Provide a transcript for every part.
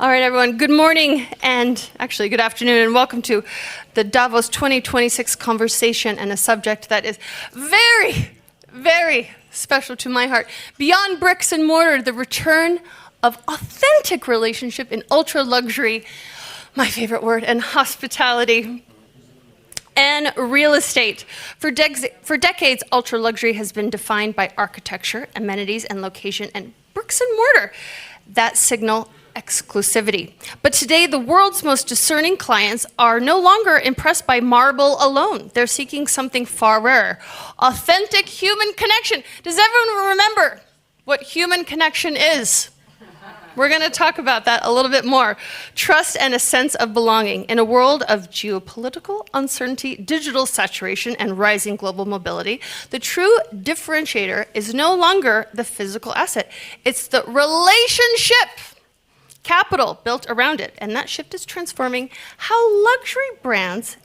All right, everyone, good morning and actually good afternoon and welcome to the Davos 2026 conversation and a subject that is very, very special to my heart. Beyond bricks and mortar, the return of authentic relationship in ultra luxury, my favorite word, and hospitality and real estate. For decades, ultra luxury has been defined by architecture, amenities, and location, and bricks and mortar that signal exclusivity. But today, the world's most discerning clients are no longer impressed by marble alone. They're seeking something far rarer, authentic human connection. Does everyone remember what human connection is? We're going to talk about that a little bit more. Trust and a sense of belonging. In a world of geopolitical uncertainty, digital saturation, and rising global mobility, the true differentiator is no longer the physical asset. It's the relationship capital built around it. And that shift is transforming how luxury brands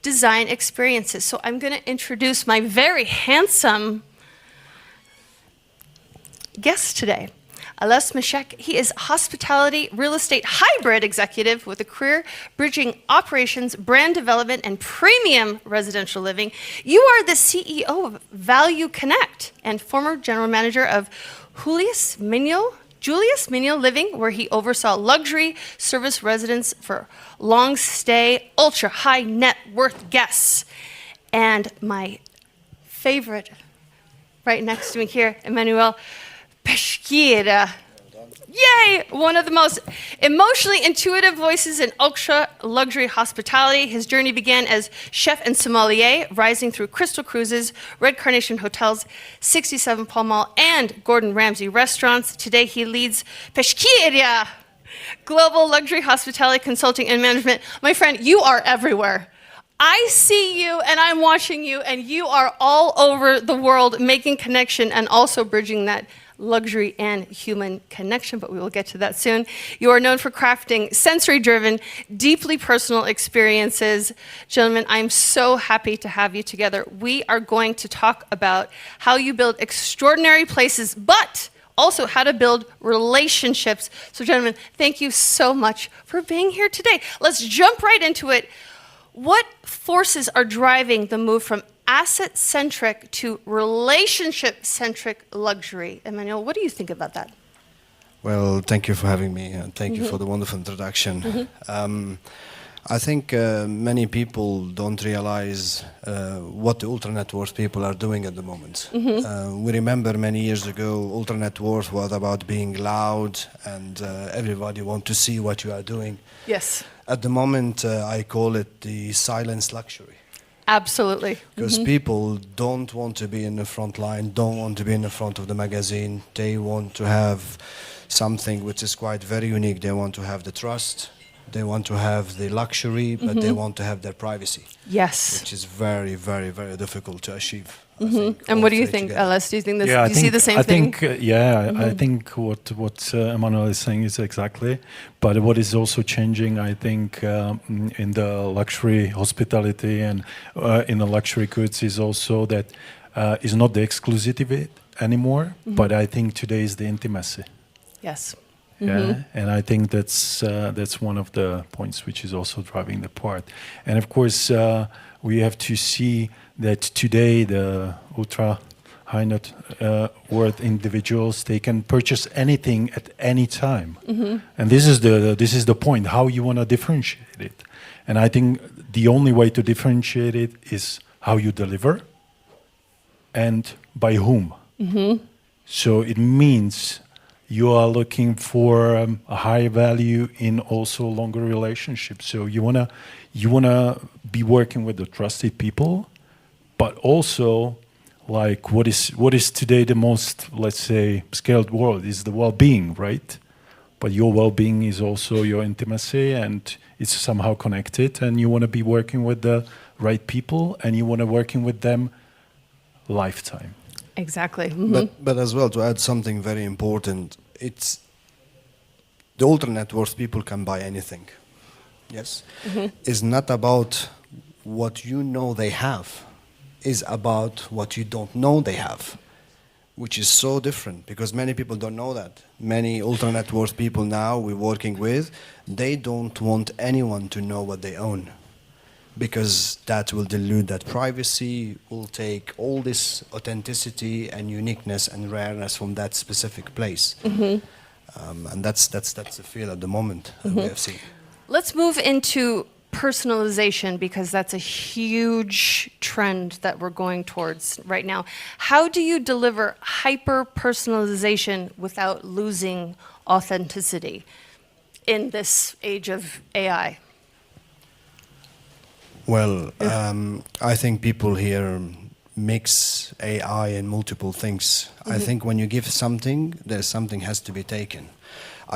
design experiences. So I'm going to introduce my very handsome guest today. Machac. He is hospitality real estate hybrid executive with a career bridging operations, brand development, and premium residential living. You are the CEO of Value Connect and former general manager of Julius Minial Living, where he oversaw luxury service residence for long stay, ultra high net worth guests. And my favorite, right next to me here, Emanuel, Pesqueira. Yay! One of the most emotionally intuitive voices in ultra luxury hospitality. His journey began as chef and sommelier, rising through Crystal Cruises, Red Carnation Hotels, 67 Pall Mall, and Gordon Ramsay restaurants. Today he leads Pesqueira, global luxury hospitality consulting and management. My friend, you are everywhere. I see you and I'm watching you, and you are all over the world making connection and also bridging that luxury and human connection, but we will get to that soon. You are known for crafting sensory-driven, deeply personal experiences. Gentlemen, I'm so happy to have you together. We are going to talk about how you build extraordinary places, but also how to build relationships. So gentlemen, thank you so much for being here today. Let's jump right into it. What forces are driving the move from asset-centric to relationship-centric luxury? Emanuel, what do you think about that? Well, thank you for having me, and thank you for the wonderful introduction. I think many people don't realize what the ultra net worth people are doing at the moment. We remember many years ago, ultra net worth was about being loud and everybody want to see what you are doing. Yes. At the moment, I call it the silence luxury. Absolutely. Because people don't want to be in the front line, don't want to be in the front of the magazine. They want to have something which is quite very unique. They want to have the trust, they want to have the luxury, but they want to have their privacy. Yes. Which is very, very, very difficult to achieve. I think, and what do you think, Alice? Do you think this? Yeah, do you see the same thing? I think what Emanuel is saying is exactly. But what is also changing, I think, in the luxury hospitality and in the luxury goods is also that is not the exclusivity anymore, but I think today is the intimacy. Yes. Yeah, and I think that's one of the points which is also driving the part. And of course, we have to see that today the ultra high net worth individuals, they can purchase anything at any time, and this is the point. How you want to differentiate it, and I think the only way to differentiate it is how you deliver, and by whom. So it means you are looking for a high value in also longer relationships. So you wanna be working with the trusted people, but also like what is today the most, let's say, scaled world is the well-being, right? But your well-being is also your intimacy, and it's somehow connected. And you want to be working with the right people, and you want to working with them lifetime. Exactly. But as well, to add something very important, it's the ultra net worth people can buy anything. Yes, it's not about what you know they have, it's about what you don't know they have. which is so different because many people don't know that. Many ultra net worth people now we're working with, they don't want anyone to know what they own because that will dilute that privacy, will take all this authenticity and uniqueness and rareness from that specific place. And that's the feel at the moment we have seen. Let's move into personalization because that's a huge trend that we're going towards right now. How do you deliver hyper personalization without losing authenticity in this age of AI? Well, I think people here mix AI and multiple things. I think when you give something, there's something has to be taken.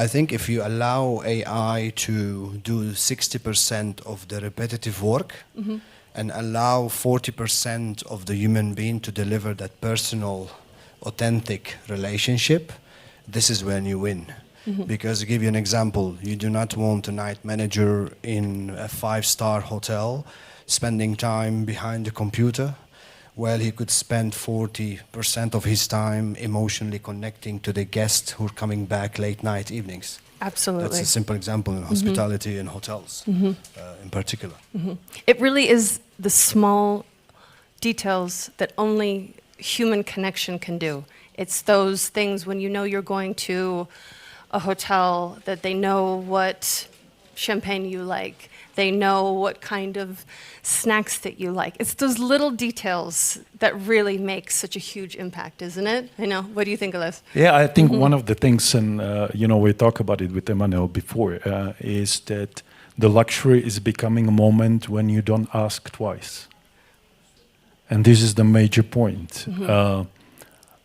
I think if you allow AI to do 60% of the repetitive work and allow 40% of the human being to deliver that personal, authentic relationship, this is when you win. Because to give you an example, you do not want a night manager in a 5-star hotel spending time behind the computer. Well, he could spend 40% of his time emotionally connecting to the guests who are coming back late night evenings. Absolutely. That's a simple example in hospitality and hotels in particular. It really is the small details that only human connection can do. It's those things when you know you're going to a hotel that they know what champagne you like. They know what kind of snacks that you like. It's those little details that really make such a huge impact, isn't it? I know. What do you think of this? Yeah, I think one of the things, and we talked about it with Emanuel before, is that the luxury is becoming a moment when you don't ask twice. And this is the major point.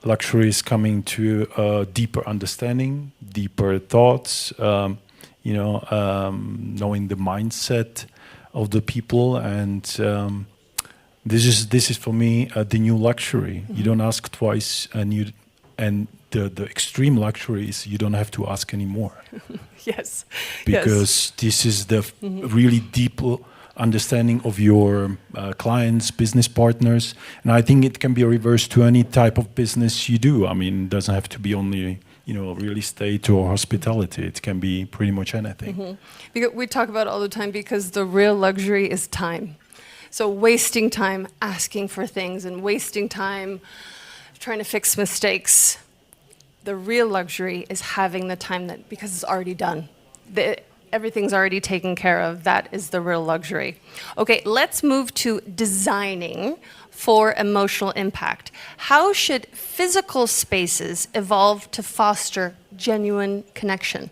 Luxury is coming to deeper understanding, deeper thoughts, knowing the mindset of the people, and this is for me the new luxury. You don't ask twice, and the extreme luxury is you don't have to ask anymore. Yes. Because this is the really deep understanding of your clients, business partners, and I think it can be reversed to any type of business you do. I mean, it doesn't have to be only real estate or hospitality. It can be pretty much anything. Because we talk about it all the time because the real luxury is time. So wasting time asking for things and wasting time trying to fix mistakes. The real luxury is having the time that, because it's already done. Everything's already taken care of. That is the real luxury. Okay, let's move to designing for emotional impact. How should physical spaces evolve to foster genuine connection?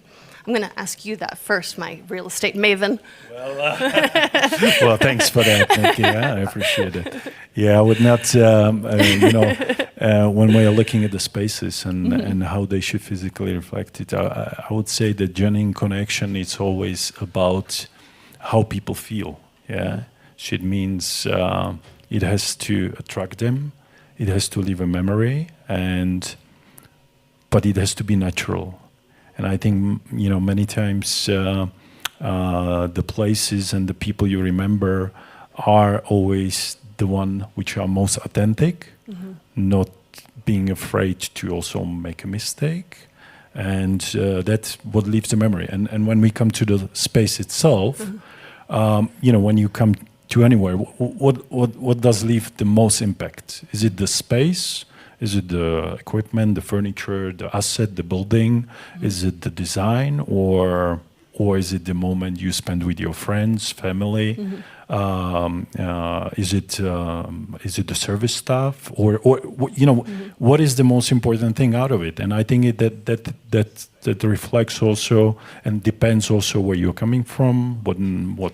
I'm going to ask you that first, my real estate maven. Well, thanks for that, Nikki. Yeah, I appreciate it. Yeah, I would not, when we are looking at the spaces and how they should physically reflect it, I would say that genuine connection is always about how people feel. Yeah, it means it has to attract them, it has to leave a memory, but it has to be natural. And I think, many times the places and the people you remember are always the one which are most authentic, not being afraid to also make a mistake. And that's what leaves the memory. And when we come to the space itself, when you come to anywhere, what does leave the most impact? Is it the space? Is it the equipment, the furniture, the asset, the building? Is it the design, or is it the moment you spend with your friends, family? Is it the service staff, or what is the most important thing out of it? And I think that reflects also and depends also where you're coming from, what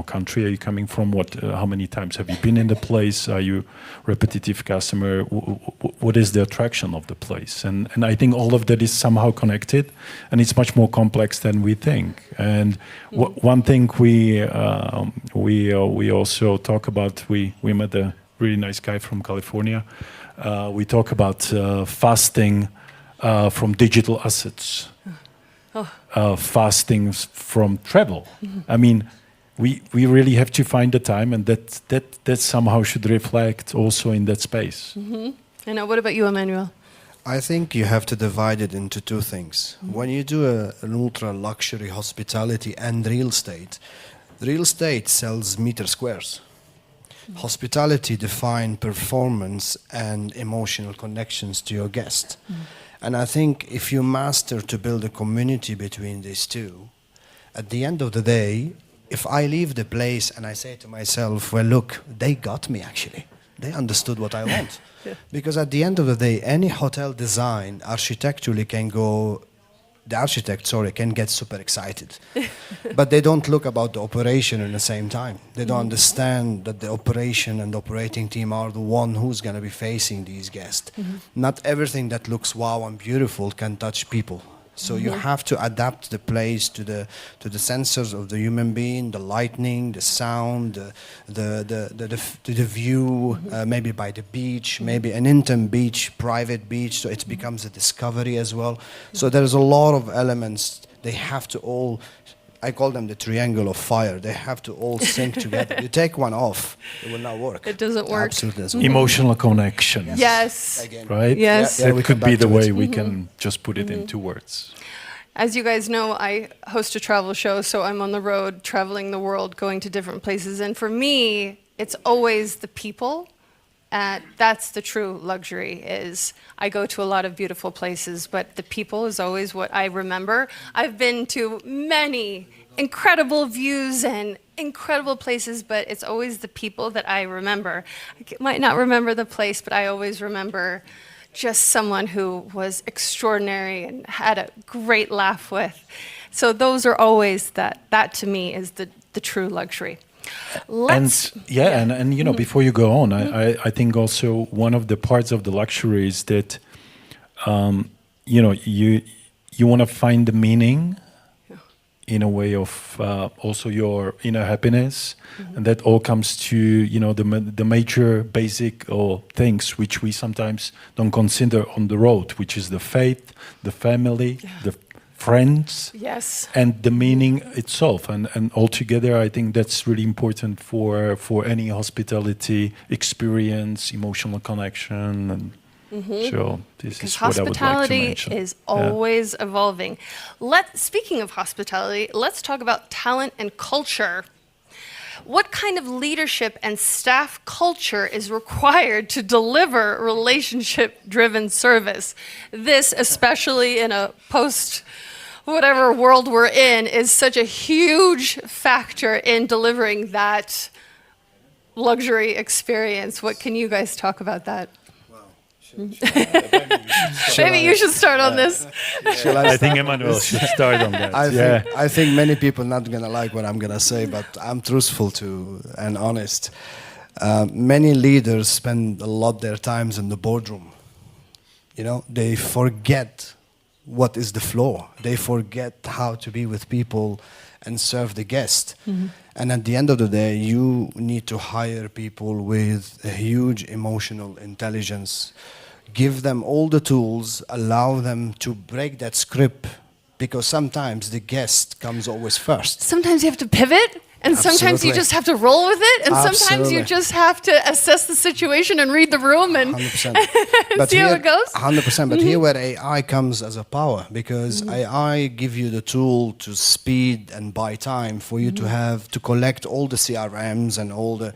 country are you coming from? How many times have you been in the place? Are you repetitive customer? What is the attraction of the place? And I think all of that is somehow connected, and it's much more complex than we think. And one thing we also talk about. We met a really nice guy from California. We talk about fasting from digital assets, fasting from travel. I mean. We really have to find the time, and that somehow should reflect also in that space. I know. What about you, Emanuel? I think you have to divide it into two things. When you do an ultra luxury hospitality and real estate sells meter squares. Hospitality define performance and emotional connections to your guest. And I think if you master to build a community between these two, at the end of the day, if I leave the place and I say to myself, well, look, they got me actually. They understood what I want. Because at the end of the day, any hotel design architecturally the architect, can get super excited. But they don't look about the operation at the same time. They don't understand that the operation and the operating team are the one who's going to be facing these guests. Not everything that looks wow and beautiful can touch people. So you have to adapt the place to the sensors of the human being, the lighting, the sound, the view, maybe by the beach, maybe an intimate beach, private beach, so it becomes a discovery as well. So there's a lot of elements. They have to all, I call them the triangle of fire. They have to all sync together. You take one off, it will not work. It doesn't work. Absolutely doesn't work. Emotional connection. Yes. Again. Right? Yes. Yeah, we That could come be back the to way it. we can just put it into words. As you guys know, I host a travel show, so I'm on the road traveling the world, going to different places. And for me, it's always the people. That's the true luxury. Is I go to a lot of beautiful places, but the people is always what I remember. I've been to many incredible views and incredible places, but it's always the people that I remember. I might not remember the place, but I always remember just someone who was extraordinary and had a great laugh with. So those are always that to me is the true luxury. And you know, before you go on, I think also one of the parts of the luxury is that you know, you want to find the meaning in a way of also your inner happiness, and that all comes to, you know, the major basic things which we sometimes don't consider on the road, which is the faith, the family, the friends, Yes. and the meaning itself, and altogether I think that's really important for any hospitality experience, emotional connection, and so this is what I would like to Hospitality mention. is always evolving. Speaking of hospitality, let's talk about talent and culture. What kind of leadership and staff culture is required to deliver relationship-driven service? This, especially in a post-whatever world we're in, is such a huge factor in delivering that luxury experience. What can you guys talk about that? Maybe you should start on this. I think Emanuel should start on that. I think many people not gonna like what I'm gonna say, but I'm truthful and honest. Many leaders spend a lot their times in the boardroom. You know, they forget what is the floor. They forget how to be with people and serve the guest. And at the end of the day, you need to hire people with a huge emotional intelligence. Give them all the tools, allow them to break that script, because sometimes the guest comes always first. Sometimes you have to pivot, and sometimes you Absolutely. just have to roll with it, and sometimes you Absolutely. just have to assess the situation and read the room and 100%. But see how it goes. 100%. But here where AI comes as a power, because AI give you the tool to speed and buy time for you to have to collect all the CRMs and all the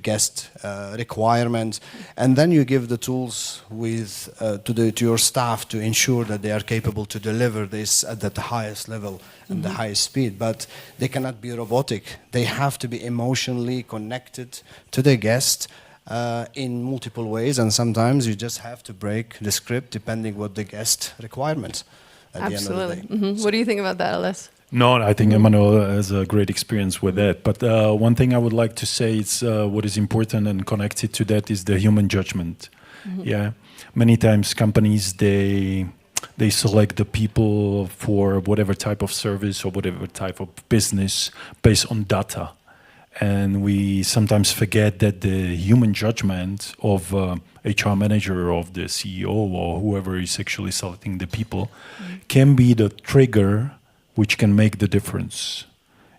guest requirements, and then you give the tools to your staff to ensure that they are capable to deliver this at the highest level and the highest speed. But they cannot be robotic. They have to be emotionally connected to the guest in multiple ways, and sometimes you just have to break the script depending what the guest requirements at the end of the day. What do you think about that, Alice? No, I think Emanuel has a great experience with that. But one thing I would like to say is what is important and connected to that is the human judgment. Yeah, many times companies they select the people for whatever type of service or whatever type of business based on data, and we sometimes forget that the human judgment of HR manager, of the CEO, or whoever is actually selecting the people, can be the trigger which can make the difference.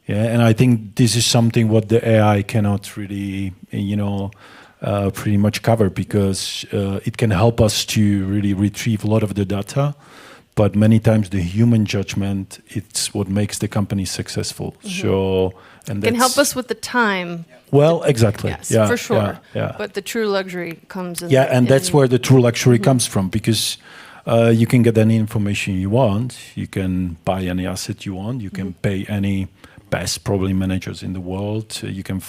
Yeah, and I think this is something what the AI cannot really, pretty much cover, because it can help us to really retrieve a lot of the data. But many times the human judgment, it's what makes the company successful. So, and Can help that's- us with the time. Well, exactly. Yes, Yeah, for sure. Yeah. But the true luxury comes in. Yeah, and that's where the true luxury Mm-hmm. comes from, because you can get any information you want, you can buy any asset you want, you can Mm-hmm. pay any best probably managers in the world, you can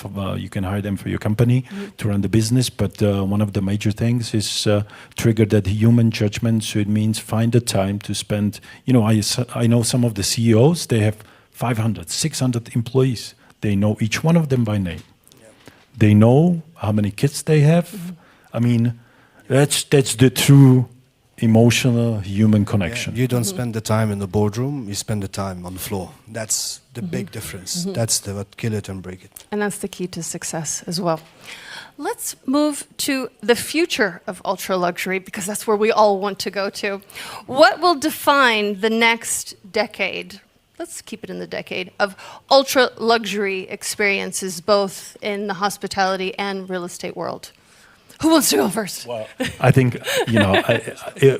hire them for your company Mm-hmm. to run the business. But one of the major things is trigger that human judgment. So it means find the time to spend. I know some of the CEOs, they have 500, 600 employees. They know each one of them by name. They know how many kids they have. I mean, that's the true emotional human connection. You don't spend the time in the boardroom, you spend the time on the floor. That's the big difference. That's what kill it and break it. And that's the key to success as well. Let's move to the future of ultra luxury, because that's where we all want to go to. What will define the next decade? Let's keep it in the decade of ultra luxury experiences, both in the hospitality and real estate world. Who wants to go first? Well, I think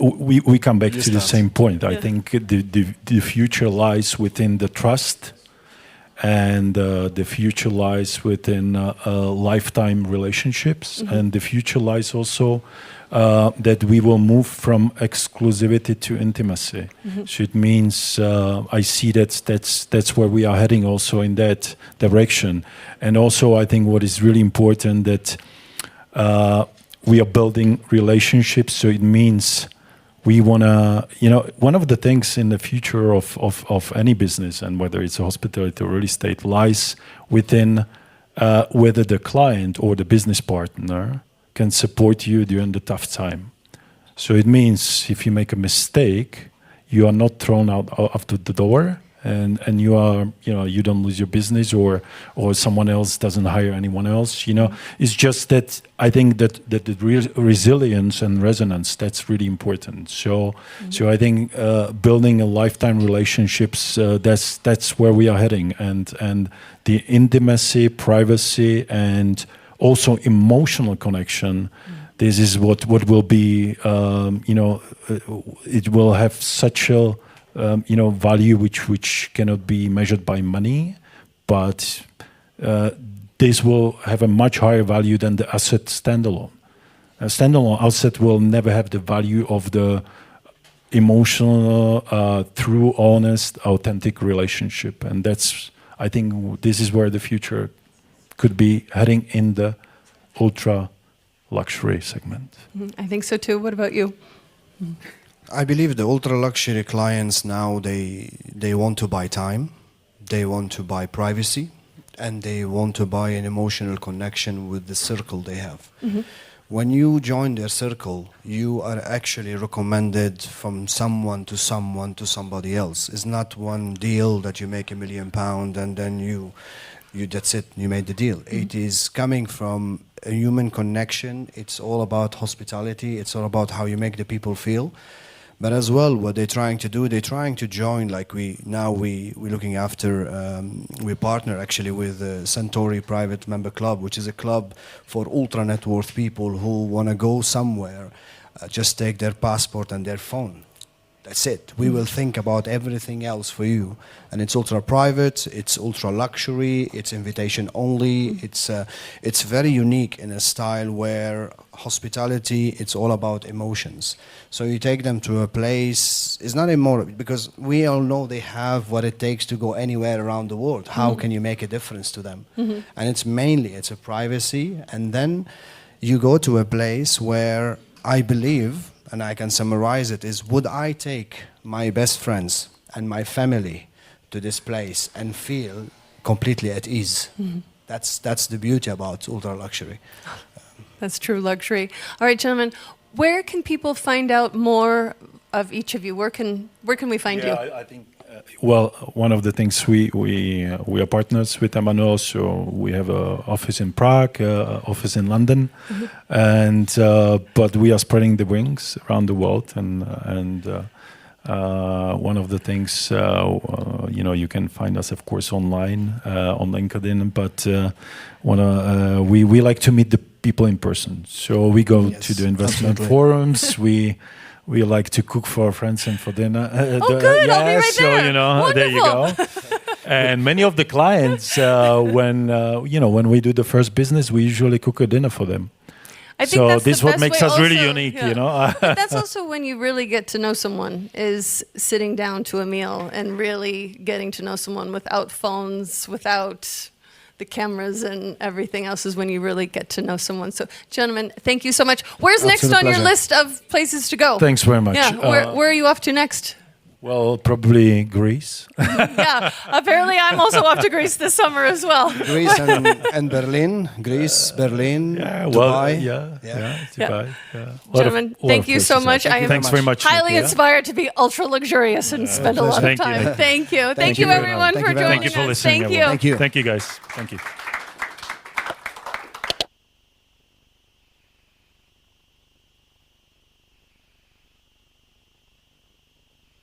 we come back to the same point. I think the future lies within the trust, and the future lies within lifetime relationships, and the future lies also that we will move from exclusivity to intimacy. So it means I see that's where we are heading also in that direction. And also I think what is really important that we are building relationships. So it means we want to, one of the things in the future of any business, and whether it's a hospitality or real estate, lies within whether the client or the business partner can support you during the tough time. So it means if you make a mistake, you are not thrown out after the door, and you are, you don't lose your business, or someone else doesn't hire anyone else. It's just that I think that the resilience and resonance, that's really important. So I think building a lifetime relationships, that's where we are heading, and the intimacy, privacy, and also emotional connection. This is what will be, it will have such a value which cannot be measured by money, but this will have a much higher value than the asset standalone. A standalone asset will never have the value of the emotional, true, honest, authentic relationship, and I think this is where the future could be heading in the ultra luxury segment. I think so too. What about you? I believe the ultra luxury clients now, they want to buy time, they want to buy privacy, and they want to buy an emotional connection with the circle they have. When you join their circle, you are actually recommended from someone to somebody else. It's not one deal that you make £1 million and then you that's it, you made the deal. It is coming from a human connection. It's all about hospitality. It's all about how you make the people feel. But as well, what they're trying to do, they're trying to join, like we're looking after, we partner actually with Centauri Private Member Club, which is a club for ultra net worth people who want to go somewhere, just take their passport and their phone. That's it. We will think about everything else for you. And it's ultra private, it's ultra luxury, it's invitation only. It's very unique in a style where hospitality, it's all about emotions. So you take them to a place, it's not immoral, because we all know they have what it takes to go anywhere around the world. How can you make a difference to them? And it's a privacy. And then you go to a place where I believe, and I can summarize it, is would I take my best friends and my family to this place and feel completely at ease? That's the beauty about ultra luxury. That's true luxury. All right, gentlemen, where can people find out more of each of you? Where can we find you? I think. Well, one of the things we are partners with Emanuel, so we have an office in Prague, office in London, and but we are spreading the wings around the world, and one of the things you can find us, of course, online on LinkedIn, but we like to meet the people in person. So we go Yes, to the investment absolutely. forums. We like to cook for our friends and for dinner. Good, I'll be right so there. you know, there you go. And many of the clients, when we do the first business, we usually cook a dinner for them. I think So that's this the is what best makes way us really also, unique, yeah. you know. But that's also when you really get to know someone, is sitting down to a meal and really getting to know someone without phones, without the cameras and everything else, is when you really get to know someone. So, gentlemen, thank you so much. Where's next Absolute on your pleasure. list of places to go? Thanks very much. Yeah, where are you off to next? Well, probably Greece. Yeah, apparently I'm also off to Greece this summer as well. Greece and Berlin, Greece, Berlin, Well, Dubai. Dubai. Gentlemen, thank you so much. I am Thanks very much. highly Nikki, inspired to be ultra luxurious and spend a lot of Thank you, time. Nikki. Thank you. Thank you, you very everyone, much. for Thank you very joining Thank you for us. listening. Thank you. everyone. Thank you. Thank you, guys. Thank you.